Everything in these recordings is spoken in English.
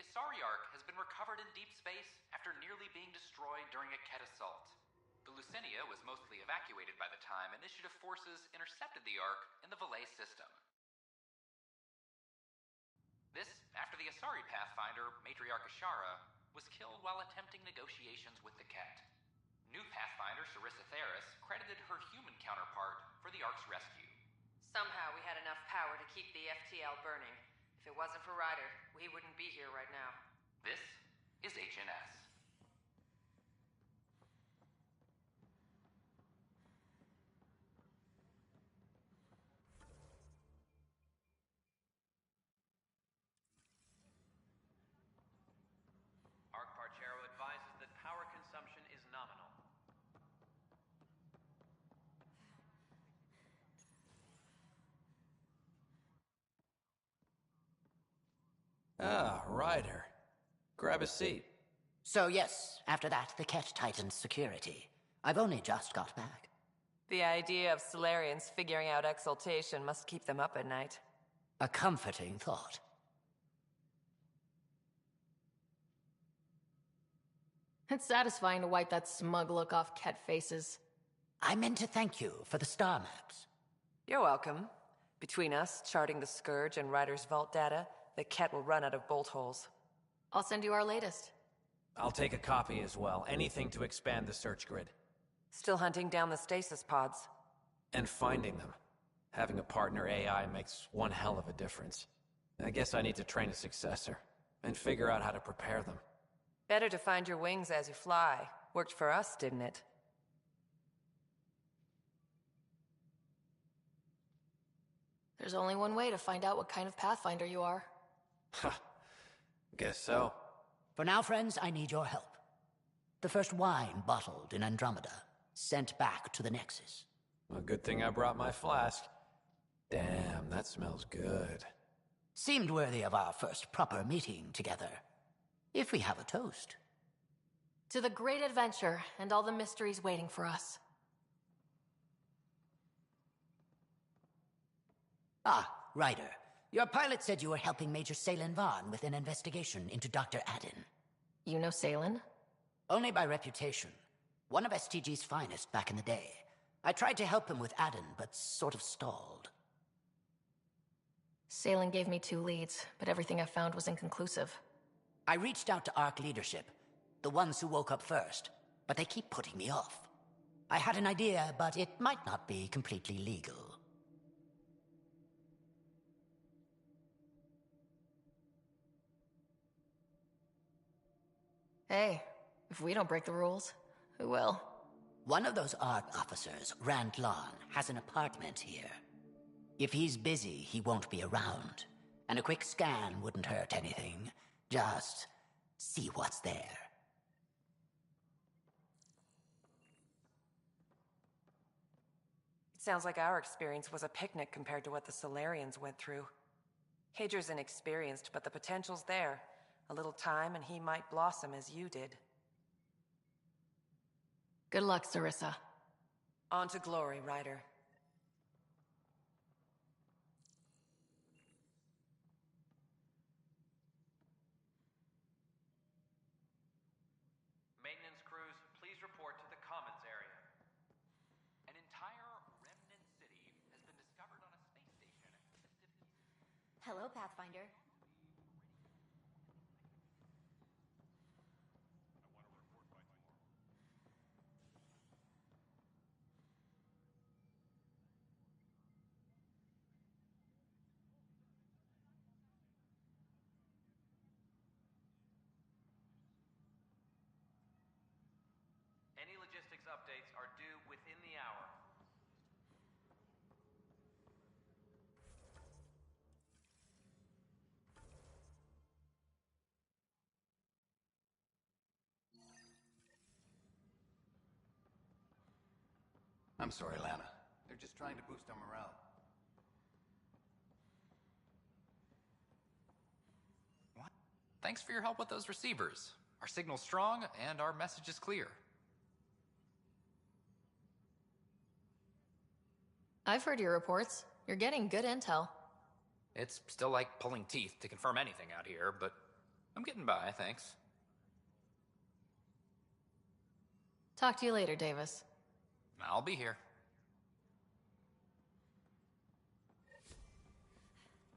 Asari Ark has been recovered in deep space after nearly being destroyed during a Ket assault. The Lucinia was mostly evacuated by the time Initiative forces intercepted the Ark in the Valais system. This after the Asari Pathfinder, Matriarch Ashara, was killed while attempting negotiations with the Ket. New Pathfinder Sarissa Theris credited her human counterpart for the Ark's rescue. Somehow we had enough power to keep the FTL burning. If it wasn't for Ryder, we wouldn't be here right now. This is HNS. Arc-Parchero advises that power consumption is nominal. Ah, Ryder. Grab a seat. So yes, after that, the Ket tightened security. I've only just got back. The idea of Solarians figuring out exaltation must keep them up at night. A comforting thought. It's satisfying to wipe that smug look off Ket faces. I meant to thank you for the star maps. You're welcome. Between us, charting the Scourge and Ryder's vault data, the Ket will run out of bolt holes. I'll send you our latest. I'll take a copy as well. Anything to expand the search grid. Still hunting down the stasis pods. And finding them. Having a partner AI makes one hell of a difference. I guess I need to train a successor. And figure out how to prepare them. Better to find your wings as you fly. Worked for us, didn't it? There's only one way to find out what kind of Pathfinder you are. Ha. Guess so. For now, friends, I need your help. The first wine bottled in Andromeda, sent back to the Nexus. A good thing I brought my flask. Damn, that smells good. Seemed worthy of our first proper meeting together. If we have a toast. To the great adventure and all the mysteries waiting for us. Ah, Ryder. Your pilot said you were helping Major Salen Vaughn with an investigation into Dr. Adden. You know Salen? Only by reputation. One of STG's finest back in the day. I tried to help him with Adden, but sort of stalled. Salen gave me 2 leads, but everything I found was inconclusive. I reached out to ARC leadership, the ones who woke up first, but they keep putting me off. I had an idea, but it might not be completely legal. Hey, if we don't break the rules, who will? One of those ARC officers, Rand Long, has an apartment here. If he's busy, he won't be around. And a quick scan wouldn't hurt anything. Just see what's there. It sounds like our experience was a picnic compared to what the Solarians went through. Hager's inexperienced, but the potential's there. A little time and he might blossom as you did. Good luck, Sarissa. On to glory, Ryder. Maintenance crews, please report to the Commons area. An entire remnant city has been discovered on a space station. Hello, Pathfinder. Any logistics updates are due within the hour. I'm sorry, Lana. They're just trying to boost our morale. What? Thanks for your help with those receivers. Our signal's strong, and our message is clear. I've heard your reports. You're getting good intel. It's still like pulling teeth to confirm anything out here, but I'm getting by, thanks. Talk to you later, Davis. I'll be here.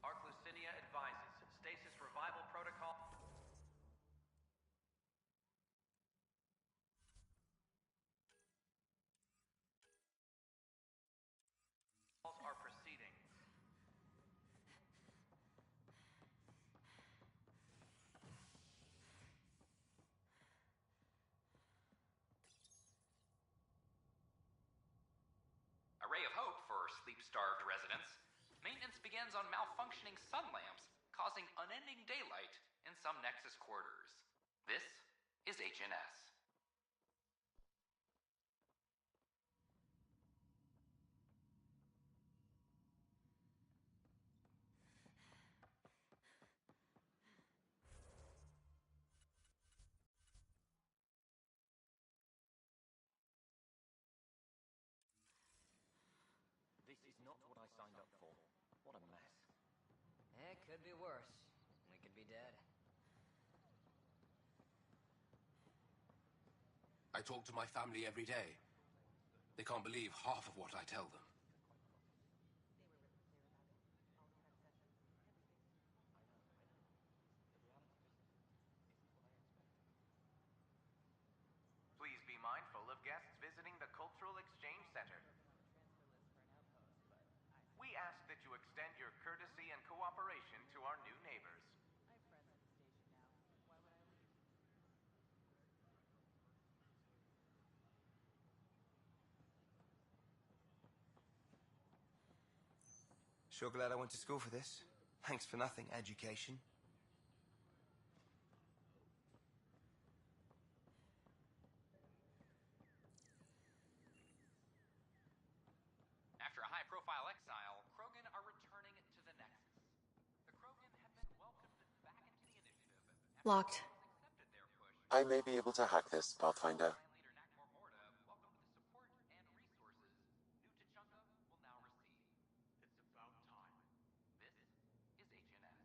Arc Lucinia advises. Stasis revival protocol are proceeding. A ray of hope for sleep-starved residents. Maintenance begins on malfunctioning sun lamps, causing unending daylight in some Nexus quarters. This is HNS. This is not what I signed up for. What a mess. It could be worse. We could be dead. I talk to my family every day. They can't believe half of what I tell them. Please be mindful of guests visiting the Cultural Exchange Center. We ask that you extend your courtesy and cooperation to our new neighbors. Sure glad I went to school for this. Thanks for nothing, education. After a high-profile exile, Krogan are returning to the Nexus. The Krogan have been welcomed back into the initiative. Locked. Accepted their push. I may be able to hack this, Pathfinder. Leader Nakmor Morda welcomed the support and resources New Tachanka will now receive. It's about time. This is HNS.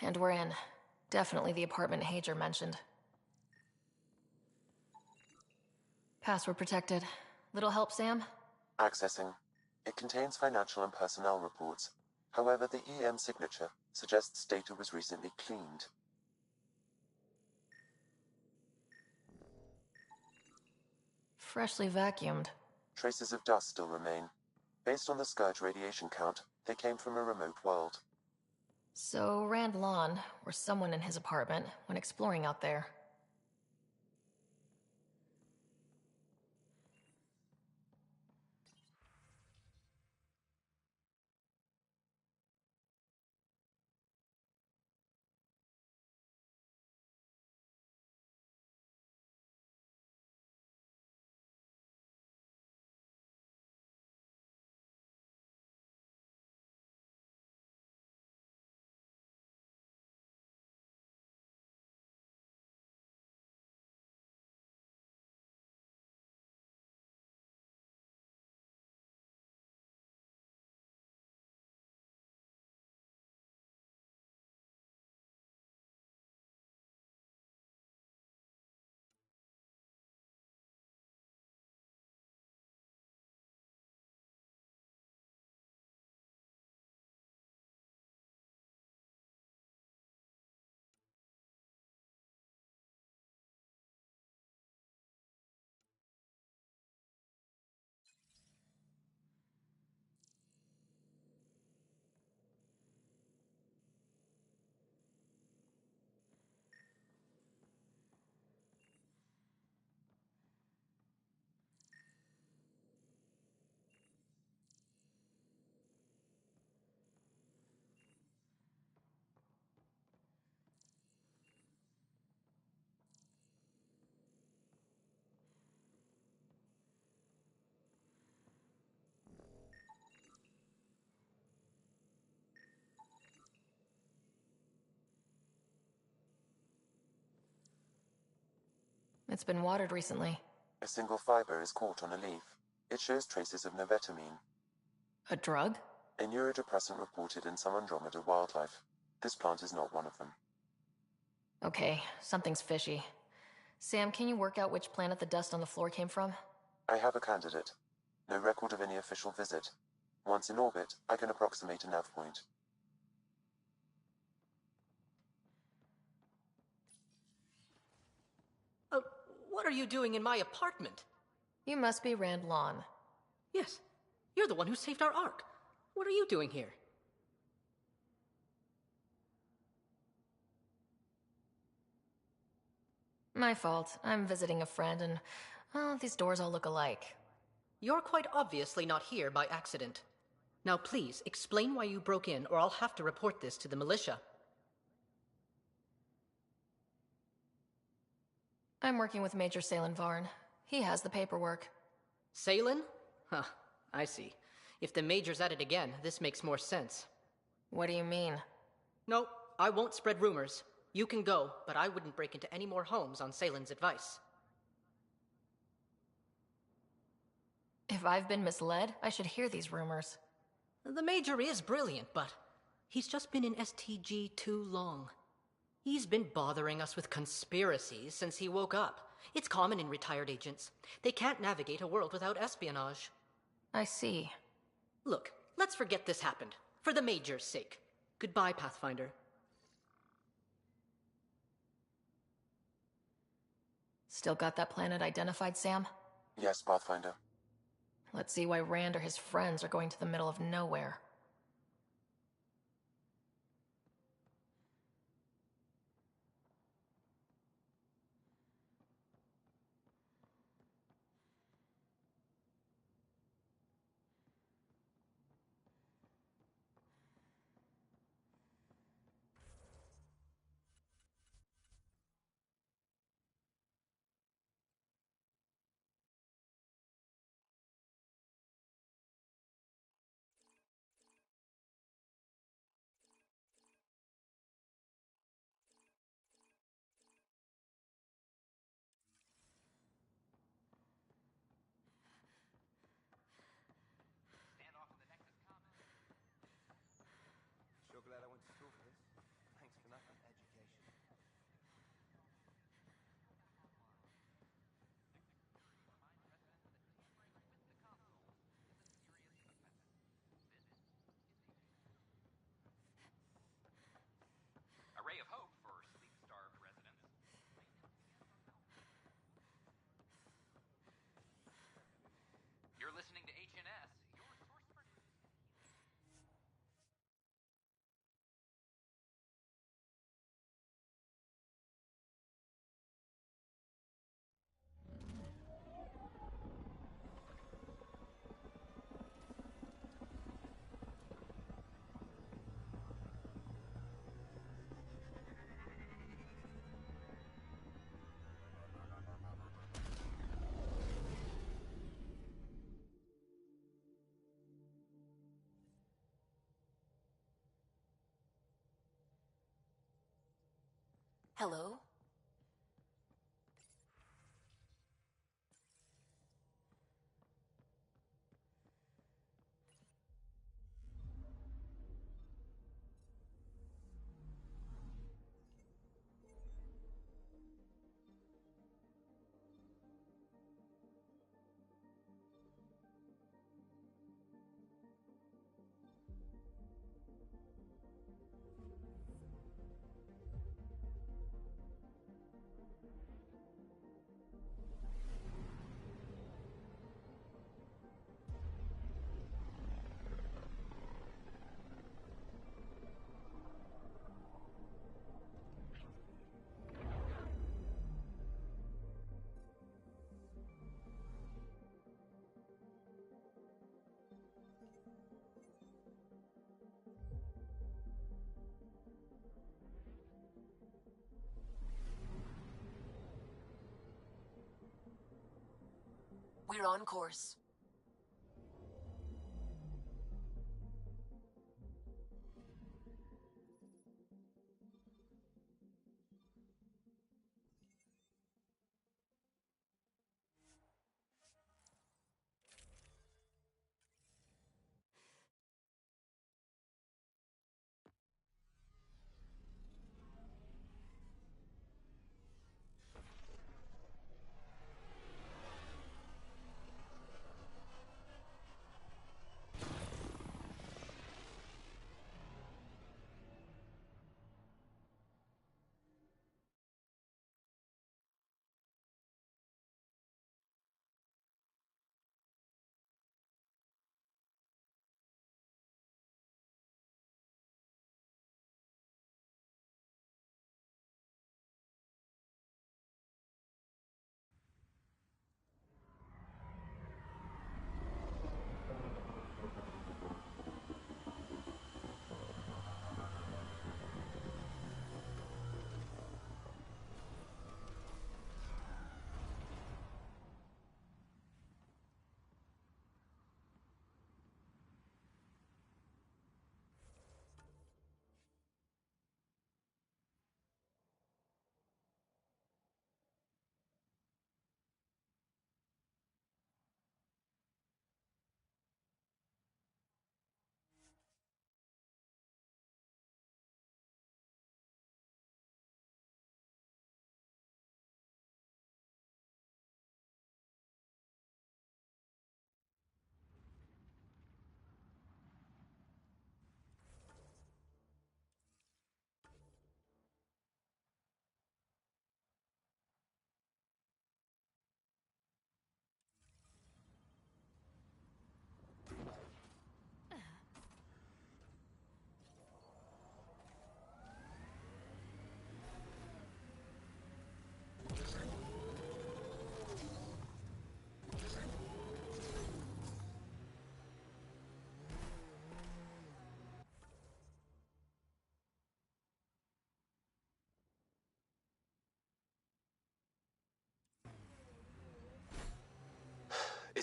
And we're in. Definitely the apartment Hager mentioned. Password protected. Little help, Sam? Accessing. It contains financial and personnel reports. However, the EM signature suggests data was recently cleaned. Freshly vacuumed. Traces of dust still remain. Based on the Scourge radiation count, they came from a remote world. So Rand Lon, or someone in his apartment, went exploring out there. It's been watered recently. A single fiber is caught on a leaf. It shows traces of novetamine, A drug? a neurodepressant reported in some Andromeda wildlife. This plant is not one of them. Okay, something's fishy. Sam, can you work out which planet the dust on the floor came from? I have a candidate. No record of any official visit. Once in orbit, I can approximate a nav point. What are you doing in my apartment? You must be Rand Lawn. Yes, you're the one who saved our Ark. What are you doing here? My fault. I'm visiting a friend and, well, these doors all look alike. You're quite obviously not here by accident. Now please, explain why you broke in or I'll have to report this to the militia. I'm working with Major Salen Varn. He has the paperwork. Salen? Huh, I see. If the Major's at it again, this makes more sense. What do you mean? No, I won't spread rumors. You can go, but I wouldn't break into any more homes on Salen's advice. If I've been misled, I should hear these rumors. The Major is brilliant, but he's just been in STG too long. He's been bothering us with conspiracies since he woke up. It's common in retired agents. They can't navigate a world without espionage. I see. Look, let's forget this happened. For the Major's sake. Goodbye, Pathfinder. Still got that planet identified, Sam? Yes, Pathfinder. Let's see why Rand or his friends are going to the middle of nowhere. Sure glad I went to school for this. Thanks for nothing, education. A ray of hope for sleep-starved residents. You're listening to HNS, your source for news. Hello? We're on course.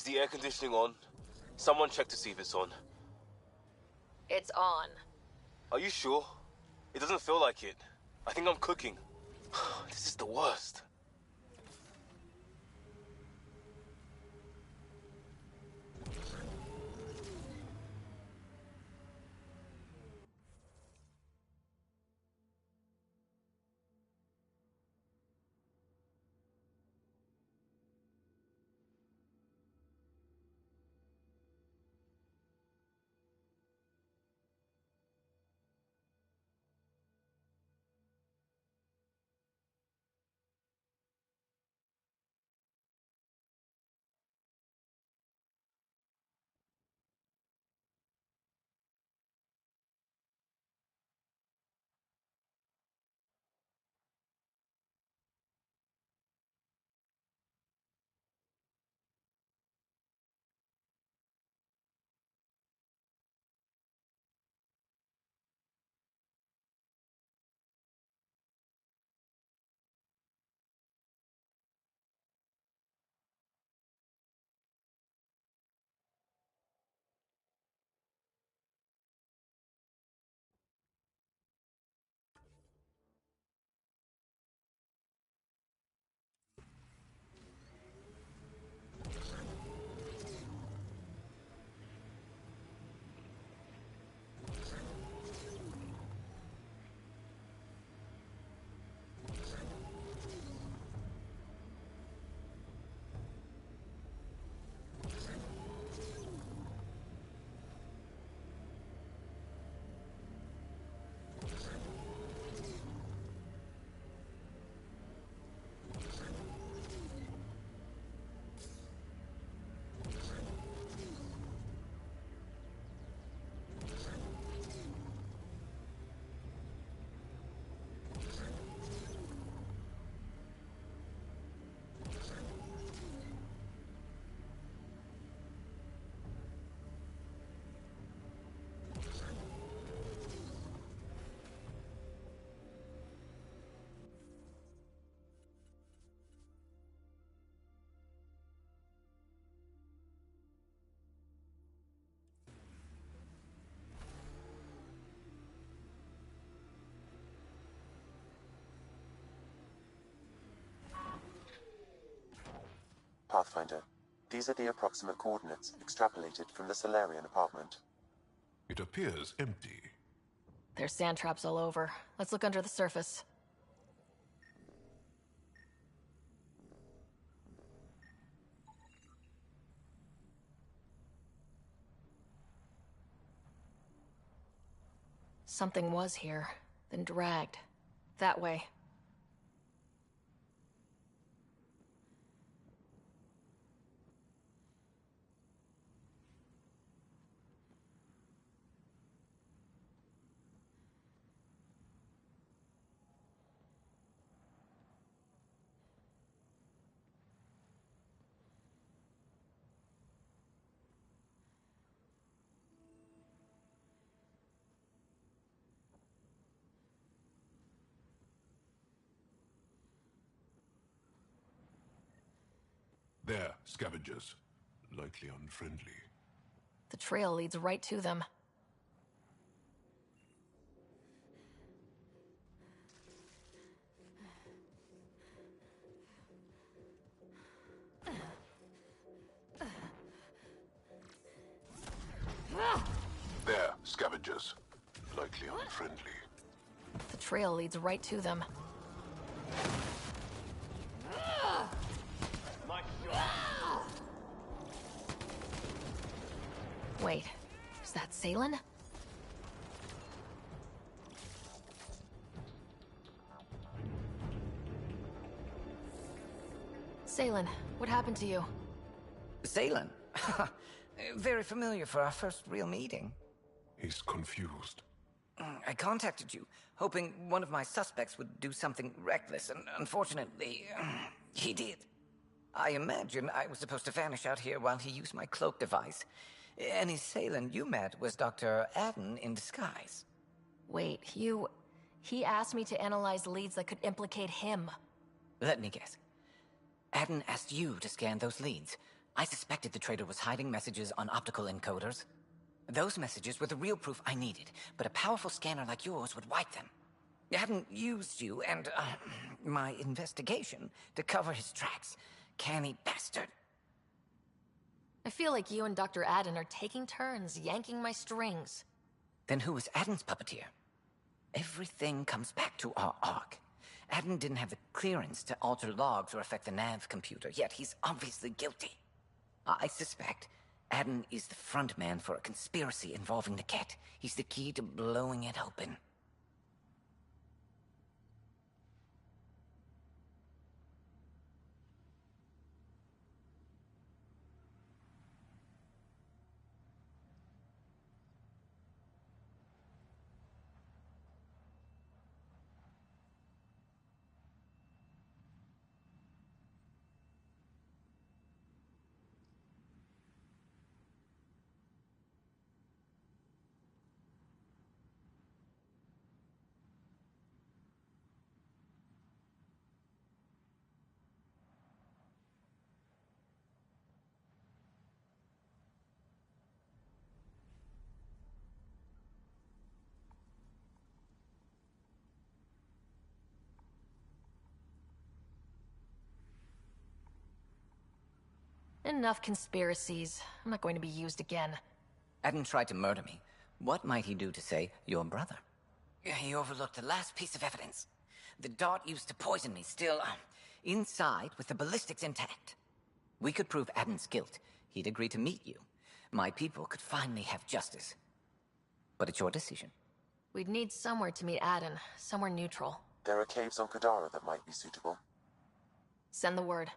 Is the air conditioning on? Someone check to see if it's on. It's on. Are you sure? It doesn't feel like it. I think I'm cooking. This is the worst. Pathfinder, these are the approximate coordinates extrapolated from the Solarian apartment. It appears empty. There's sand traps all over. Let's look under the surface. Something was here, then dragged. That way. There, scavengers. Likely unfriendly. The trail leads right to them. There, scavengers. Likely unfriendly. The trail leads right to them. Wait, is that Salen? Salen, what happened to you? Salen? Very familiar for our first real meeting. He's confused. I contacted you, hoping one of my suspects would do something reckless, and unfortunately, he did. I imagine I was supposed to vanish out here while he used my cloak device. Any Salen you met was Dr. Adden in disguise. Wait, he asked me to analyze leads that could implicate him. Let me guess. Adden asked you to scan those leads, I suspected the traitor was hiding messages on optical encoders. Those messages were the real proof I needed, but a powerful scanner like yours would wipe them. I hadn't used you and, my investigation to cover his tracks. Canny bastard. I feel like you and Dr. Adden are taking turns yanking my strings. Then who was Adden's puppeteer? Everything comes back to our arc. Adden didn't have the clearance to alter logs or affect the nav computer, yet he's obviously guilty. I suspect Adden is the front man for a conspiracy involving the cat. He's the key to blowing it open. Enough conspiracies. I'm not going to be used again. Adden tried to murder me. What might he do to say, your brother? He overlooked the last piece of evidence. The dart used to poison me still, inside with the ballistics intact. We could prove Adden's guilt. He'd agree to meet you. My people could finally have justice. But it's your decision. We'd need somewhere to meet Adden, somewhere neutral. There are caves on Kadara that might be suitable. Send the word.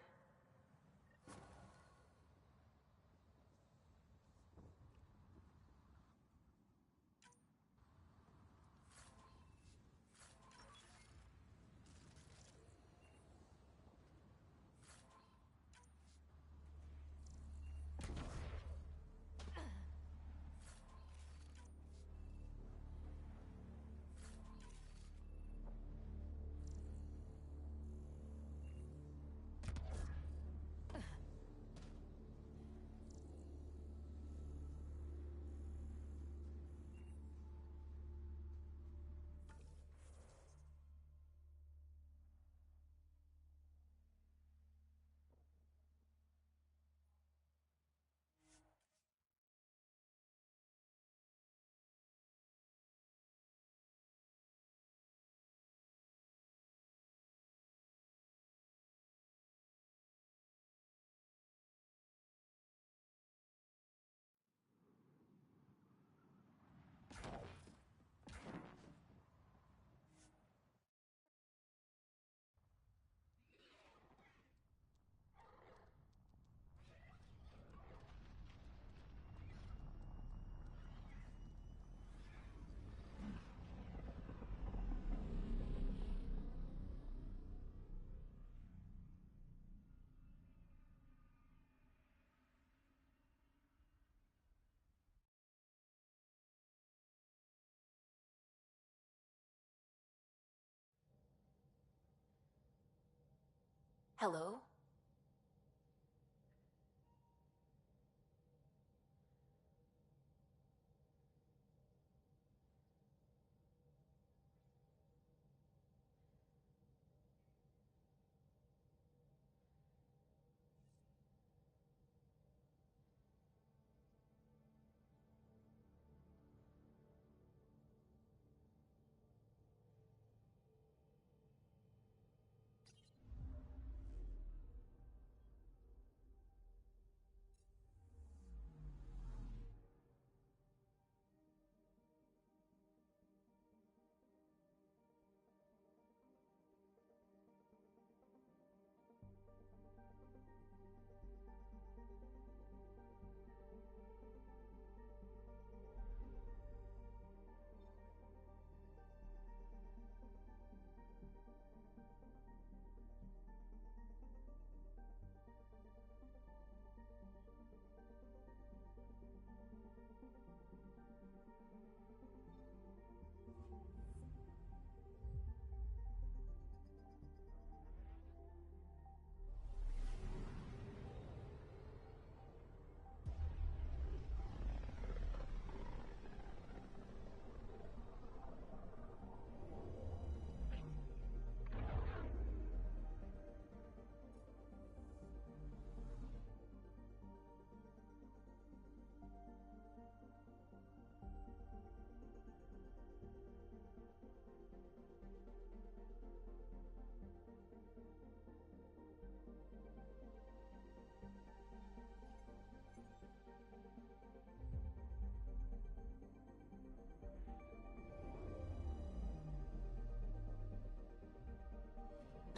Hello?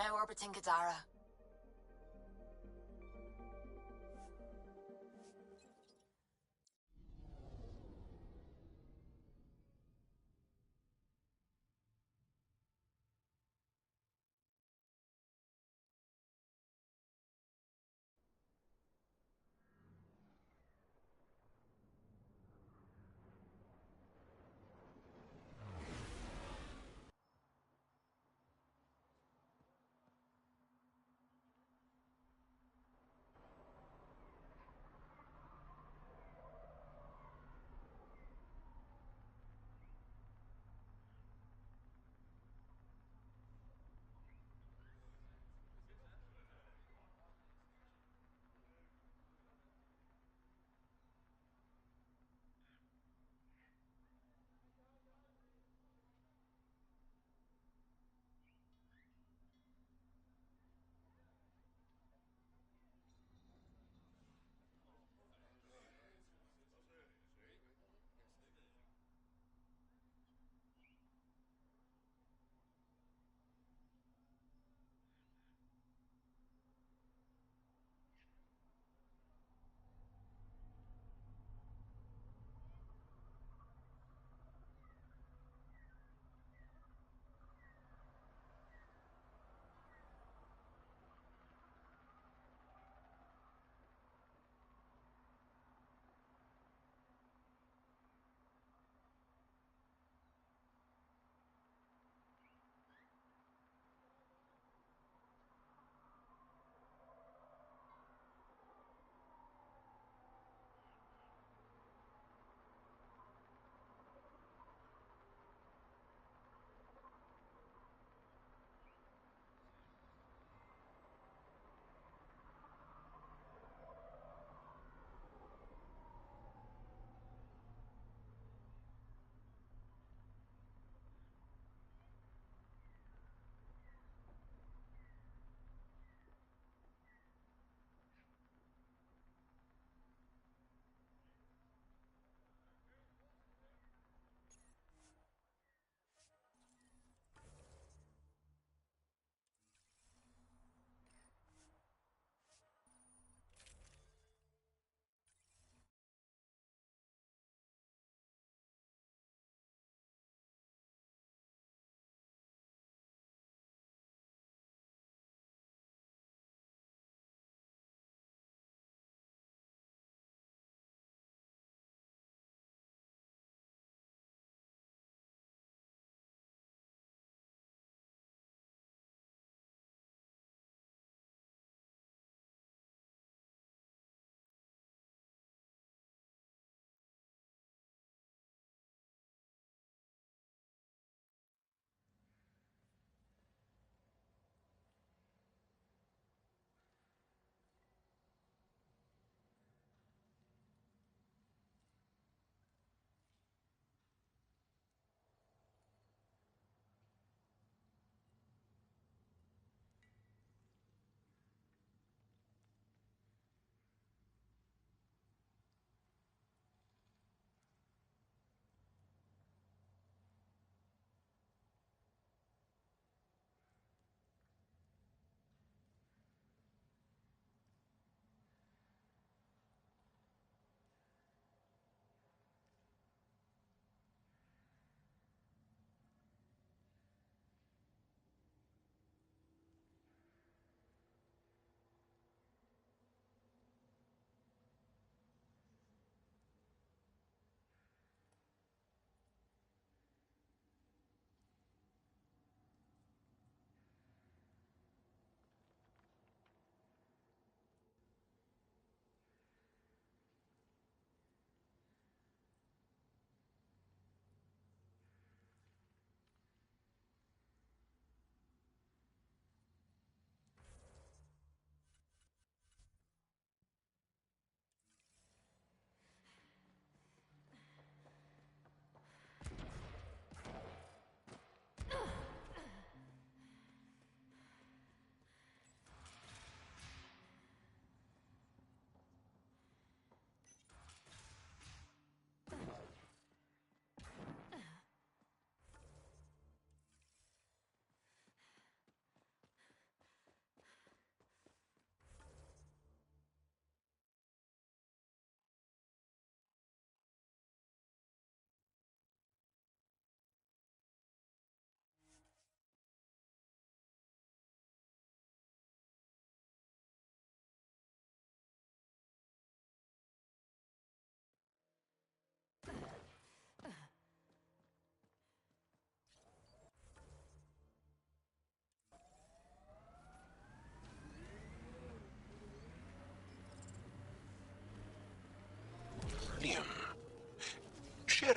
now orbiting Gadara.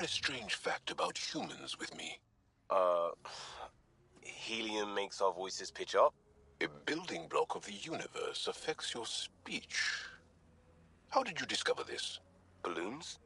a strange fact about humans with me. Helium makes our voices pitch up? A building block of the universe affects your speech. How did you discover this? Balloons?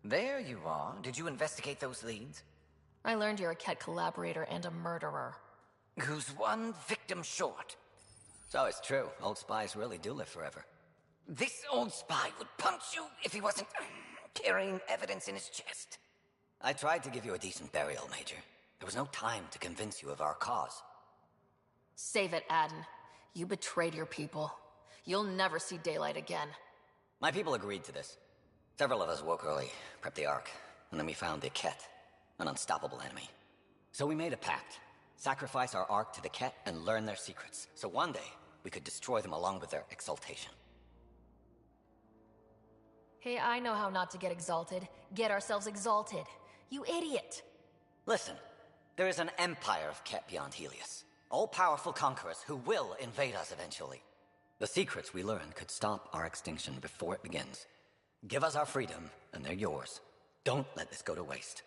There you are. Did you investigate those leads? I learned you're a Ket collaborator and a murderer. Who's one victim short? So it's true. Old spies really do live forever. This old spy would punch you if he wasn't carrying evidence in his chest. I tried to give you a decent burial, Major. There was no time to convince you of our cause. Save it, Aden. You betrayed your people. You'll never see daylight again. My people agreed to this. Several of us woke early, prepped the Ark, and then we found the Ket, an unstoppable enemy. So we made a pact. Sacrifice our Ark to the Ket and learn their secrets, so one day we could destroy them along with their exaltation. Hey, I know how not to get exalted. Get ourselves exalted. You idiot! Listen, there is an empire of Ket beyond Helios. All-powerful conquerors who will invade us eventually. The secrets we learn could stop our extinction before it begins. Give us our freedom, and they're yours. Don't let this go to waste.